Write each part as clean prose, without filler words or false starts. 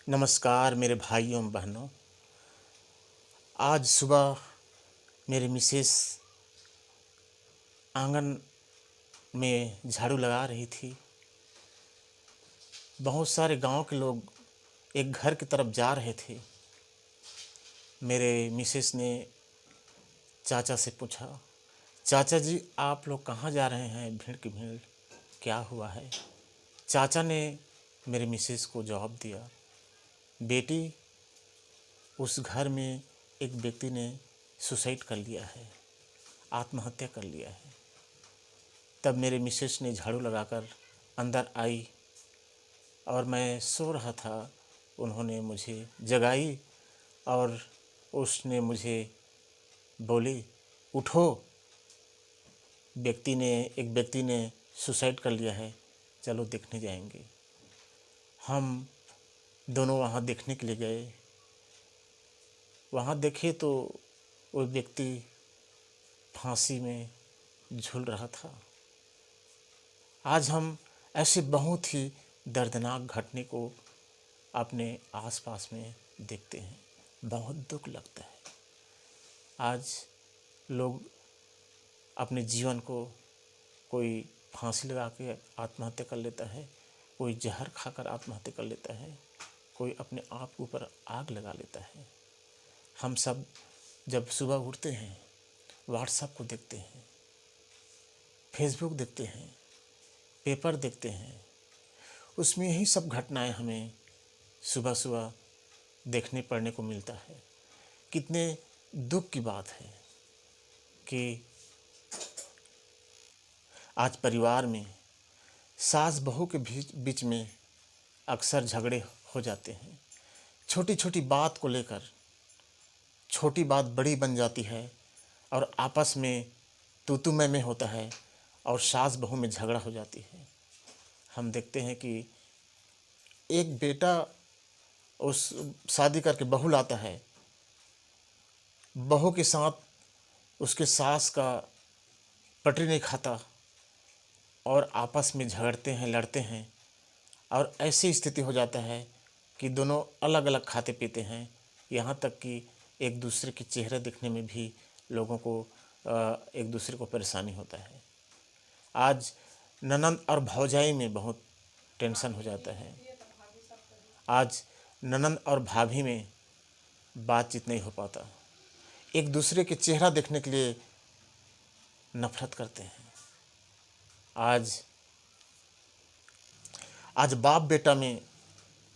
नमस्कार मेरे भाइयों एवं बहनों। आज सुबह मेरी मिसेस आंगन में झाड़ू लगा रही थी। बहुत सारे गांव के लोग एक घर की तरफ जा रहे थे। मेरे मिसेस ने चाचा से पूछा, चाचा जी आप लोग कहाँ जा रहे हैं? भीड़ की भीड़, क्या हुआ है? चाचा ने मेरे मिसेस को जवाब दिया, बेटी उस घर में एक व्यक्ति ने सुसाइड कर लिया है, आत्महत्या कर लिया है। तब मेरे मिसेस ने झाड़ू लगाकर अंदर आई और मैं सो रहा था। उन्होंने मुझे जगाई और उसने मुझे बोली, उठो, एक व्यक्ति ने सुसाइड कर लिया है, चलो देखने जाएंगे। हम दोनों वहाँ देखने के लिए गए। वहाँ देखे तो वो व्यक्ति फांसी में झूल रहा था। आज हम ऐसे बहुत ही दर्दनाक घटने को अपने आसपास में देखते हैं, बहुत दुख लगता है। आज लोग अपने जीवन को, कोई फांसी लगा के आत्महत्या कर लेता है, कोई जहर खाकर आत्महत्या कर लेता है, कोई अपने आप के ऊपर आग लगा लेता है। हम सब जब सुबह उठते हैं, व्हाट्सएप को देखते हैं, फेसबुक देखते हैं, पेपर देखते हैं, उसमें यही सब घटनाएं हमें सुबह सुबह देखने पढ़ने को मिलता है। कितने दुख की बात है कि आज परिवार में सास बहू के बीच में अक्सर झगड़े हो जाते हैं। छोटी छोटी बात को लेकर छोटी बात बड़ी बन जाती है और आपस में तू मैं होता है और सास बहू में झगड़ा हो जाती है। हम देखते हैं कि एक बेटा उस शादी करके बहू लाता है, बहू के साथ उसके सास का पटरी नहीं खाता और आपस में झगड़ते हैं, लड़ते हैं और ऐसी स्थिति हो जाता है कि दोनों अलग अलग खाते पीते हैं। यहाँ तक कि एक दूसरे के चेहरे दिखने में भी लोगों को एक दूसरे को परेशानी होता है। आज ननंद और भौजाई में बहुत टेंशन हो जाता है। आज ननंद और भाभी में बातचीत नहीं हो पाता, एक दूसरे के चेहरा देखने के लिए नफरत करते हैं। आज बाप बेटा में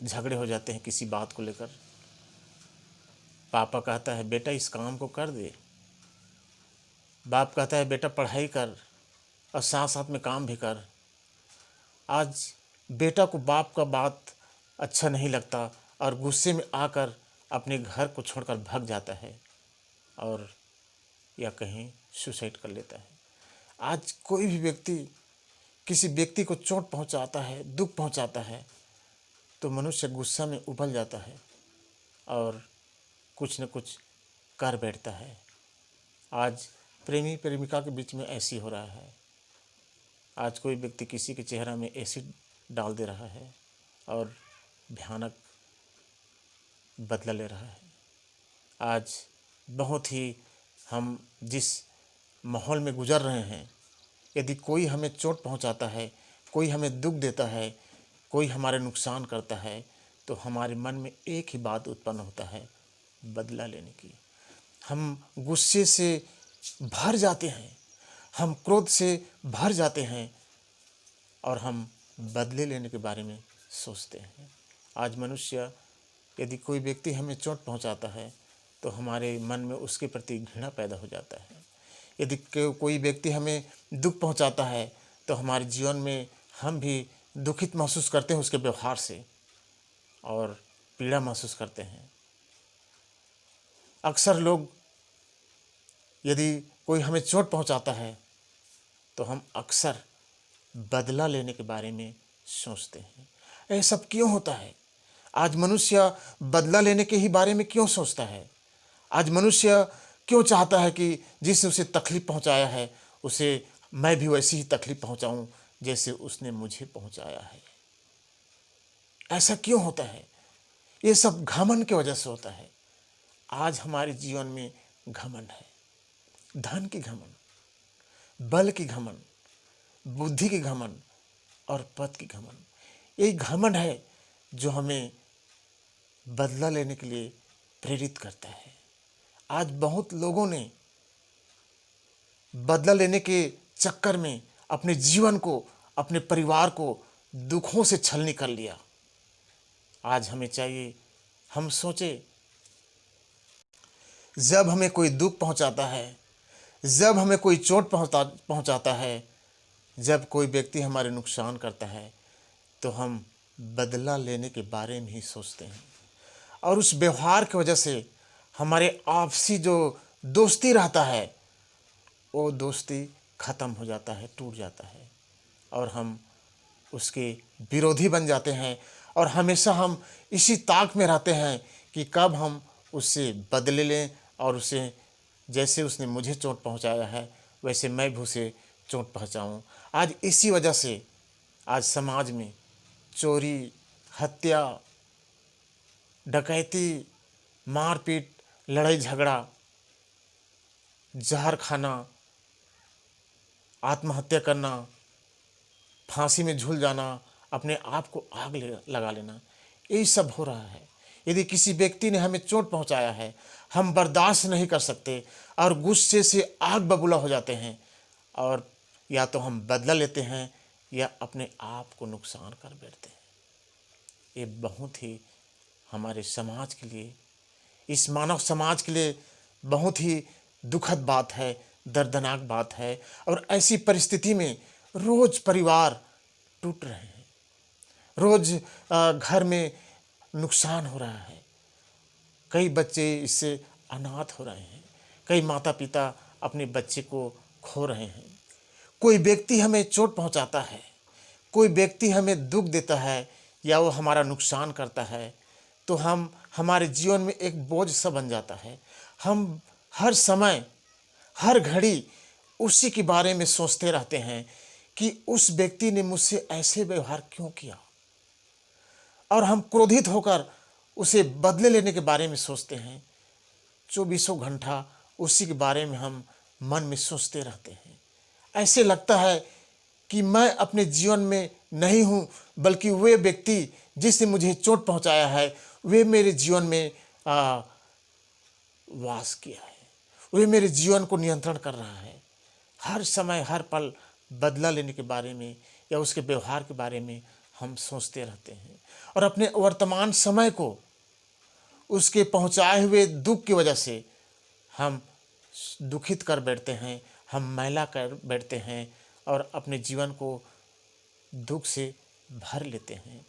झगड़े हो जाते हैं किसी बात को लेकर। पापा कहता है बेटा इस काम को कर दे, बाप कहता है बेटा पढ़ाई कर और साथ साथ में काम भी कर। आज बेटा को बाप का बात अच्छा नहीं लगता और गुस्से में आकर अपने घर को छोड़कर भाग जाता है और या कहीं सुसाइड कर लेता है। आज कोई भी व्यक्ति किसी व्यक्ति को चोट पहुंचाता है, दुख पहुंचाता है, तो मनुष्य गुस्सा में उबल जाता है और कुछ न कुछ कर बैठता है। आज प्रेमी प्रेमिका के बीच में ऐसी हो रहा है। आज कोई व्यक्ति किसी के चेहरा में एसिड डाल दे रहा है और भयानक बदला ले रहा है। आज बहुत ही हम जिस माहौल में गुजर रहे हैं, यदि कोई हमें चोट पहुंचाता है, कोई हमें दुख देता है, कोई हमारे नुकसान करता है, तो हमारे मन में एक ही बात उत्पन्न होता है, बदला लेने की। हम गुस्से से भर जाते हैं, हम क्रोध से भर जाते हैं और हम बदले लेने के बारे में सोचते हैं। आज मनुष्य, यदि कोई व्यक्ति हमें चोट पहुंचाता है तो हमारे मन में उसके प्रति घृणा पैदा हो जाता है। यदि कोई व्यक्ति हमें दुख पहुंचाता है तो हमारे जीवन में हम भी दुखित महसूस करते हैं उसके व्यवहार से और पीड़ा महसूस करते हैं। अक्सर लोग, यदि कोई हमें चोट पहुंचाता है तो हम अक्सर बदला लेने के बारे में सोचते हैं। यह सब क्यों होता है? आज मनुष्य बदला लेने के ही बारे में क्यों सोचता है? आज मनुष्य क्यों चाहता है कि जिसने उसे तकलीफ़ पहुंचाया है उसे मैं भी वैसी ही तकलीफ़ पहुंचाऊं जैसे उसने मुझे पहुंचाया है? ऐसा क्यों होता है? ये सब घमंड की वजह से होता है। आज हमारे जीवन में घमंड है, धन की घमंड, बल की घमंड, बुद्धि की घमंड और पद की घमंड। यही घमंड है जो हमें बदला लेने के लिए प्रेरित करता है। आज बहुत लोगों ने बदला लेने के चक्कर में अपने जीवन को, अपने परिवार को दुखों से छलनी कर लिया। आज हमें चाहिए, हम सोचे, जब हमें कोई दुख पहुंचाता है, जब हमें कोई चोट पहुंचाता है, जब कोई व्यक्ति हमारे नुकसान करता है, तो हम बदला लेने के बारे में ही सोचते हैं। और उस व्यवहार की वजह से हमारे आपसी जो दोस्ती रहता है, वो दोस्ती ख़त्म हो जाता है, टूट जाता है, और हम उसके विरोधी बन जाते हैं। और हमेशा हम इसी ताक में रहते हैं कि कब हम उससे बदले लें, और उसे, जैसे उसने मुझे चोट पहुंचाया है वैसे मैं भी उसे चोट पहुंचाऊं। आज इसी वजह से आज समाज में चोरी, हत्या, डकैती, मारपीट, लड़ाई झगड़ा, जहर खाना, आत्महत्या करना, फांसी में झूल जाना, अपने आप को आग लगा लेना, यही सब हो रहा है। यदि किसी व्यक्ति ने हमें चोट पहुंचाया है, हम बर्दाश्त नहीं कर सकते और गुस्से से आग बबूला हो जाते हैं, और या तो हम बदला लेते हैं या अपने आप को नुकसान कर बैठते हैं। ये बहुत ही हमारे समाज के लिए, इस मानव समाज के लिए बहुत ही दुखद बात है, दर्दनाक बात है। और ऐसी परिस्थिति में रोज परिवार टूट रहे हैं, रोज घर में नुकसान हो रहा है, कई बच्चे इससे अनाथ हो रहे हैं, कई माता पिता अपने बच्चे को खो रहे हैं। कोई व्यक्ति हमें चोट पहुंचाता है, कोई व्यक्ति हमें दुख देता है या वो हमारा नुकसान करता है, तो हमारे जीवन में एक बोझ सा बन जाता है। हम हर समय, हर घड़ी उसी के बारे में सोचते रहते हैं कि उस व्यक्ति ने मुझसे ऐसे व्यवहार क्यों किया, और हम क्रोधित होकर उसे बदले लेने के बारे में सोचते हैं। चौबीसों घंटा उसी के बारे में हम मन में सोचते रहते हैं। ऐसे लगता है कि मैं अपने जीवन में नहीं हूँ, बल्कि वे व्यक्ति जिसने मुझे चोट पहुँचाया है वे मेरे जीवन में वास किया है, वे मेरे जीवन को नियंत्रण कर रहा है। हर समय, हर पल बदला लेने के बारे में या उसके व्यवहार के बारे में हम सोचते रहते हैं, और अपने वर्तमान समय को उसके पहुंचाए हुए दुख की वजह से हम दुखित कर बैठते हैं, हम मैला कर बैठते हैं और अपने जीवन को दुख से भर लेते हैं।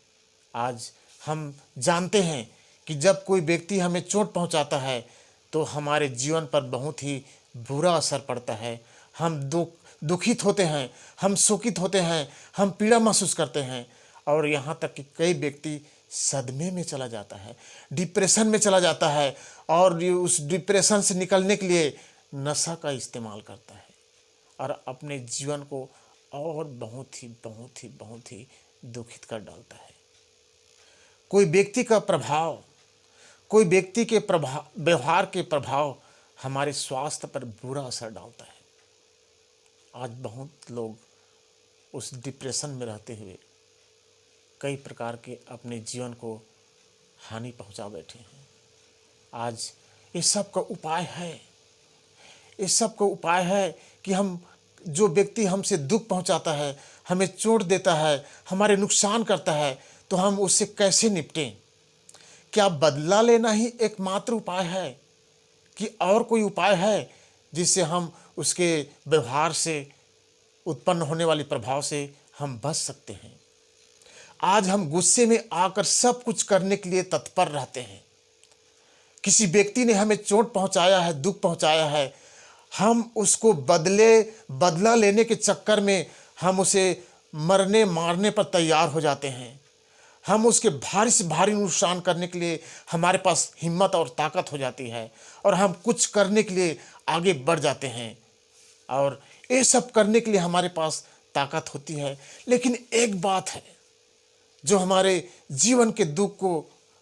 आज हम जानते हैं कि जब कोई व्यक्ति हमें चोट पहुंचाता है तो हमारे जीवन पर बहुत ही बुरा असर पड़ता है। हम दुखित होते हैं, हम शोकित होते हैं, हम पीड़ा महसूस करते हैं, और यहाँ तक कि कई व्यक्ति सदमे में चला जाता है, डिप्रेशन में चला जाता है, और उस डिप्रेशन से निकलने के लिए नशा का इस्तेमाल करता है और अपने जीवन को और बहुत ही दुखित कर डालता है। कोई व्यक्ति का प्रभाव, कोई व्यक्ति के व्यवहार के प्रभाव हमारे स्वास्थ्य पर बुरा असर डालता है। आज बहुत लोग उस डिप्रेशन में रहते हुए कई प्रकार के अपने जीवन को हानि पहुंचा बैठे हैं। आज इस सब का उपाय है, इस सब का उपाय है कि हम, जो व्यक्ति हमसे दुख पहुंचाता है, हमें चोट देता है, हमारे नुकसान करता है, तो हम उससे कैसे निपटें। क्या बदला लेना ही एकमात्र उपाय है कि और कोई उपाय है जिससे हम उसके व्यवहार से उत्पन्न होने वाले प्रभाव से हम बच सकते हैं। आज हम गुस्से में आकर सब कुछ करने के लिए तत्पर रहते हैं। किसी व्यक्ति ने हमें चोट पहुंचाया है, दुख पहुंचाया है, हम उसको बदला लेने के चक्कर में हम उसे मरने मारने पर तैयार हो जाते हैं। हम उसके भारी से भारी नुकसान करने के लिए हमारे पास हिम्मत और ताकत हो जाती है और हम कुछ करने के लिए आगे बढ़ जाते हैं और ये सब करने के लिए हमारे पास ताकत होती है। लेकिन एक बात है जो हमारे जीवन के दुख को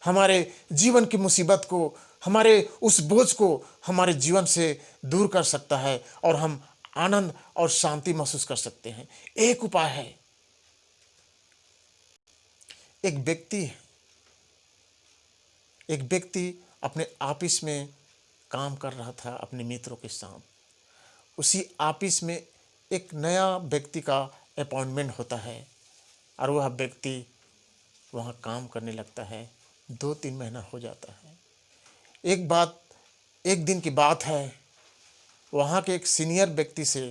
हमारे जीवन की मुसीबत को, हमारे उस बोझ को हमारे जीवन से दूर कर सकता है और हम आनंद और शांति महसूस कर सकते हैं। एक उपाय है। एक व्यक्ति एक व्यक्ति अपने ऑफिस में काम कर रहा था अपने मित्रों के साथ। उसी ऑफिस में एक नया व्यक्ति का अपॉइंटमेंट होता है और वह व्यक्ति वहाँ काम करने लगता है। 2-3 महीना हो जाता है। एक दिन की बात है, वहाँ के एक सीनियर व्यक्ति से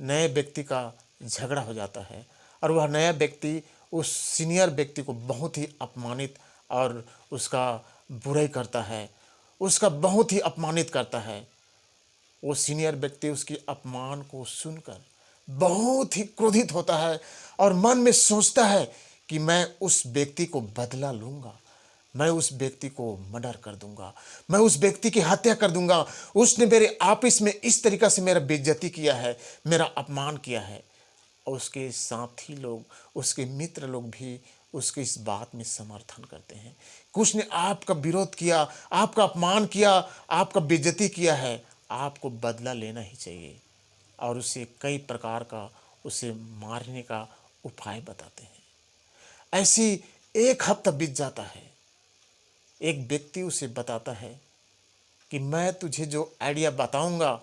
नए व्यक्ति का झगड़ा हो जाता है और वह नया व्यक्ति उस सीनियर व्यक्ति को बहुत ही अपमानित और उसका बुराई करता है, उसका बहुत ही अपमानित करता है। वो सीनियर व्यक्ति उसकी अपमान को सुनकर बहुत ही क्रोधित होता है और मन में सोचता है कि मैं उस व्यक्ति को बदला लूँगा, मैं उस व्यक्ति को मर्डर कर दूंगा, मैं उस व्यक्ति की हत्या कर दूंगा। उसने मेरे ऑफिस में इस तरीक़ा से मेरा बेइज्जती किया है, मेरा अपमान किया है। और उसके साथी लोग, उसके मित्र लोग भी उसके इस बात में समर्थन करते हैं कि उसने आपका विरोध किया, आपका अपमान किया, आपका बेइज्जती किया है, आपको बदला लेना ही चाहिए। और उसे कई प्रकार का उसे मारने का उपाय बताते हैं। ऐसी 1 हफ्ता बीत जाता है। एक व्यक्ति उसे बताता है कि मैं तुझे जो आइडिया बताऊंगा,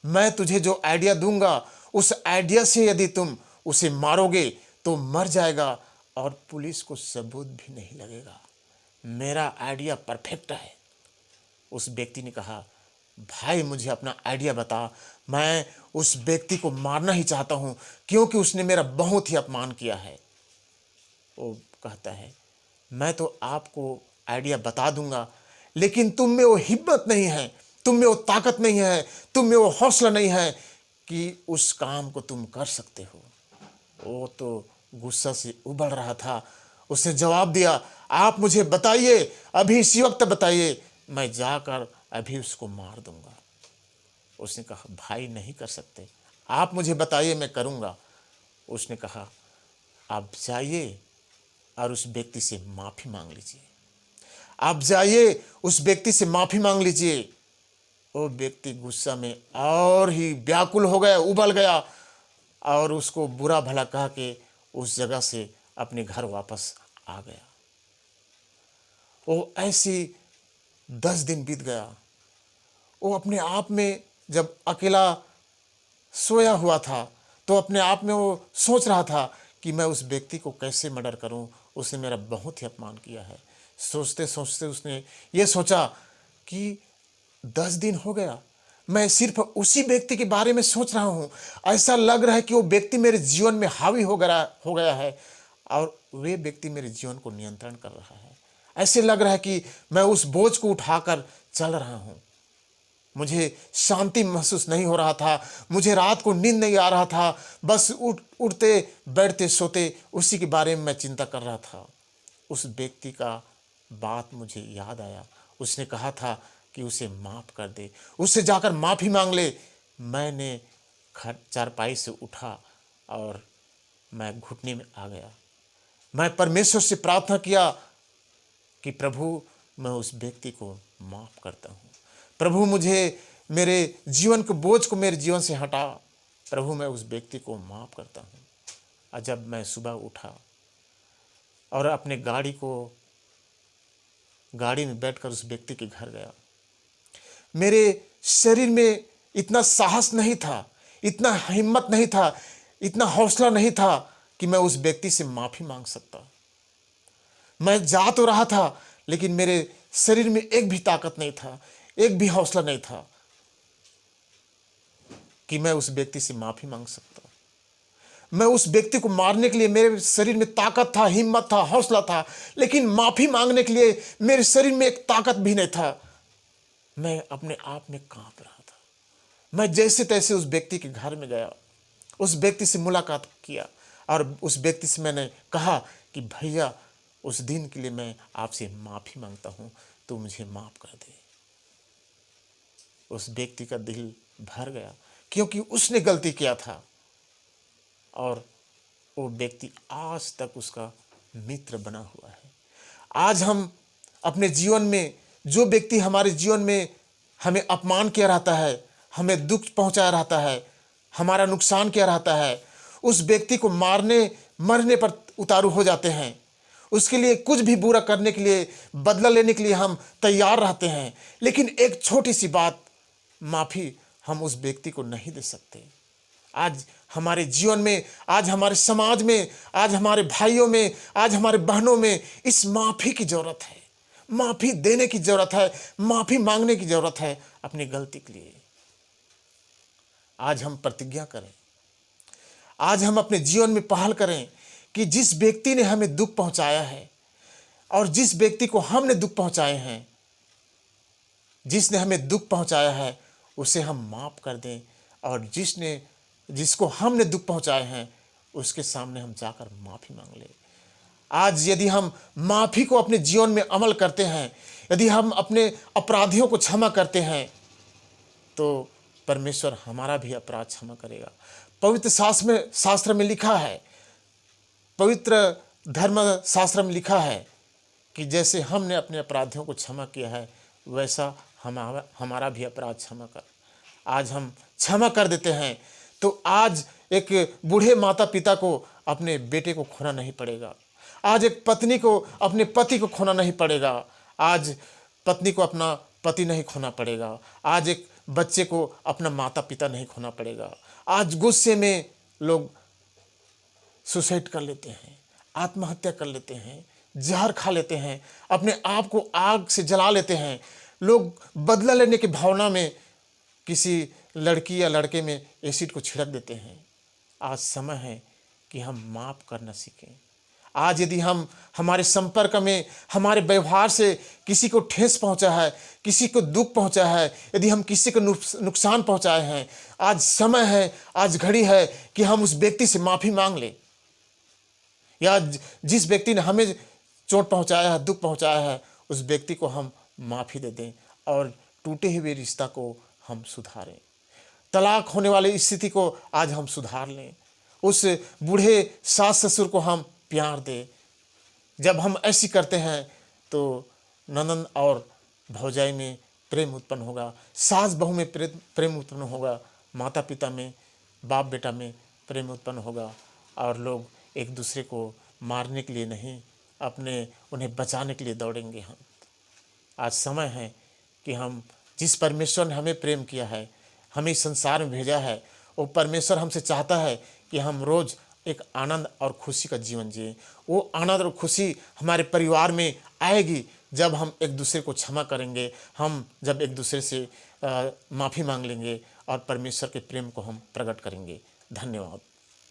मैं तुझे जो आइडिया दूंगा, उस आइडिया से यदि तुम उसे मारोगे तो मर जाएगा और पुलिस को सबूत भी नहीं लगेगा। मेरा आइडिया परफेक्ट है। उस व्यक्ति ने कहा, भाई मुझे अपना आइडिया बता, मैं उस व्यक्ति को मारना ही चाहता हूँ क्योंकि उसने मेरा बहुत ही अपमान किया है। वो कहता है, मैं तो आपको आइडिया बता दूंगा, लेकिन तुम में वो हिम्मत नहीं है, तुम में वो ताकत नहीं है, तुम में वो हौसला नहीं है कि उस काम को तुम कर सकते हो। वो तो गुस्सा से उबल रहा था। उसने जवाब दिया, आप मुझे बताइए, अभी इसी वक्त बताइए, मैं जाकर अभी उसको मार दूंगा। उसने कहा, भाई नहीं कर सकते, आप मुझे बताइए, मैं करूंगा। उसने कहा, आप जाइए और उस व्यक्ति से माफ़ी मांग लीजिए, आप जाइए उस व्यक्ति से माफ़ी मांग लीजिए। वो व्यक्ति गुस्सा में और ही व्याकुल हो गया, उबल गया और उसको बुरा भला कह के उस जगह से अपने घर वापस आ गया। वो ऐसी 10 दिन बीत गया। वो अपने आप में जब अकेला सोया हुआ था तो अपने आप में वो सोच रहा था कि मैं उस व्यक्ति को कैसे मर्डर करूं, उसने मेरा बहुत ही अपमान किया है। सोचते सोचते उसने ये सोचा कि 10 दिन हो गया, मैं सिर्फ उसी व्यक्ति के बारे में सोच रहा हूँ। ऐसा लग रहा है कि वो व्यक्ति मेरे जीवन में हावी हो गया है और वे व्यक्ति मेरे जीवन को नियंत्रण कर रहा है। ऐसे लग रहा है कि मैं उस बोझ को उठाकर चल रहा हूँ। मुझे शांति महसूस नहीं हो रहा था, मुझे रात को नींद नहीं आ रहा था, बस उठते बैठते सोते उसी के बारे में मैं चिंता कर रहा था। उस व्यक्ति का बात मुझे याद आया। उसने कहा था कि उसे माफ़ कर दे, उससे जाकर माफ़ी मांग ले। मैंने चारपाई से उठा और मैं घुटने में आ गया। मैं परमेश्वर से प्रार्थना किया कि प्रभु, मैं उस व्यक्ति को माफ़ करता हूँ। प्रभु, मुझे मेरे जीवन के बोझ को मेरे जीवन से हटा। प्रभु, मैं उस व्यक्ति को माफ़ करता हूँ। और जब मैं सुबह उठा और अपने गाड़ी में बैठकर उस व्यक्ति के घर गया, मेरे शरीर में इतना साहस नहीं था, इतना हिम्मत नहीं था, इतना हौसला नहीं था कि मैं उस व्यक्ति से माफ़ी मांग सकता। मैं जा तो रहा था, लेकिन मेरे शरीर में एक भी ताकत नहीं था, एक भी हौसला नहीं था कि मैं उस व्यक्ति से माफ़ी मांग सकता। मैं उस व्यक्ति को मारने के लिए मेरे शरीर में ताकत था, हिम्मत था, हौसला था, लेकिन माफ़ी मांगने के लिए मेरे शरीर में एक ताकत भी नहीं था। मैं अपने आप में कांप रहा था। मैं जैसे तैसे उस व्यक्ति के घर में गया, उस व्यक्ति से मुलाकात किया और उस व्यक्ति से मैंने कहा कि भैया, उस दिन के लिए मैं आपसे माफ़ी मांगता हूँ, तो मुझे माफ़ कर दे। उस व्यक्ति का दिल भर गया क्योंकि उसने गलती किया था और वो व्यक्ति आज तक उसका मित्र बना हुआ है। आज हम अपने जीवन में जो व्यक्ति हमारे जीवन में हमें अपमान किया रहता है, हमें दुख पहुंचाया रहता है, हमारा नुकसान किया रहता है, उस व्यक्ति को मारने मरने पर उतारू हो जाते हैं। उसके लिए कुछ भी बुरा करने के लिए, बदला लेने के लिए हम तैयार रहते हैं। लेकिन एक छोटी सी बात, माफ़ी, हम उस व्यक्ति को नहीं दे सकते। आज हमारे जीवन में, आज हमारे समाज में, आज हमारे भाइयों में, आज हमारे बहनों में इस माफ़ी की ज़रूरत है। माफ़ी देने की ज़रूरत है, माफ़ी मांगने की ज़रूरत है अपनी गलती के लिए। आज हम प्रतिज्ञा करें, आज हम अपने जीवन में पहल करें कि जिस व्यक्ति ने हमें दुख पहुंचाया है और जिस व्यक्ति को हमने दुख पहुंचाए हैं, जिसने हमें दुख पहुंचाया है उसे हम माफ़ कर दें, और जिसको हमने दुख पहुंचाए हैं उसके सामने हम जाकर माफ़ी मांग लें। आज यदि हम माफ़ी को अपने जीवन में अमल करते हैं, यदि हम अपने अपराधियों को क्षमा करते हैं, तो परमेश्वर हमारा भी अपराध क्षमा करेगा। पवित्र शास्त्र में लिखा है, पवित्र धर्म शास्त्र में लिखा है कि जैसे हमने अपने अपराधियों को क्षमा किया है वैसा हमारा भी अपराध क्षमा कर। आज हम क्षमा कर देते हैं तो आज एक बूढ़े माता पिता को अपने बेटे को खोना नहीं पड़ेगा। आज एक पत्नी को अपने पति को खोना नहीं पड़ेगा। आज पत्नी को अपना पति नहीं खोना पड़ेगा। आज एक बच्चे को अपना माता पिता नहीं खोना पड़ेगा। आज गुस्से में लोग सुसाइड कर लेते हैं, आत्महत्या कर लेते हैं, जहर खा लेते हैं, अपने आप को आग से जला लेते हैं। लोग बदला लेने की भावना में किसी लड़की या लड़के में एसिड को छिड़क देते हैं। आज समय है कि हम माफ़ करना सीखें। आज यदि हम हमारे संपर्क में, हमारे व्यवहार से किसी को ठेस पहुंचा है, किसी को दुख पहुंचा है, यदि हम किसी को नुकसान पहुंचाए हैं, आज समय है, आज घड़ी है कि हम उस व्यक्ति से माफ़ी मांग लें। या जिस व्यक्ति ने हमें चोट पहुंचाया है, दुख पहुंचाया है, उस व्यक्ति को हम माफ़ी दे दें और टूटे हुए रिश्ता को हम सुधारें। तलाक होने वाली स्थिति को आज हम सुधार लें। उस बूढ़े सास ससुर को हम प्यार दें। जब हम ऐसी करते हैं तो ननद और भौजाई में प्रेम उत्पन्न होगा, सास बहू में प्रेम उत्पन्न होगा, माता पिता में, बाप बेटा में प्रेम उत्पन्न होगा, और लोग एक दूसरे को मारने के लिए नहीं, उन्हें बचाने के लिए दौड़ेंगे। हम आज समय है कि हम जिस परमेश्वर ने हमें प्रेम किया है, हमें इस संसार में भेजा है, वो परमेश्वर हमसे चाहता है कि हम रोज़ एक आनंद और खुशी का जीवन जिए। वो आनंद और खुशी हमारे परिवार में आएगी जब हम एक दूसरे को क्षमा करेंगे, हम जब एक दूसरे से माफ़ी मांग लेंगे और परमेश्वर के प्रेम को हम प्रकट करेंगे। धन्यवाद।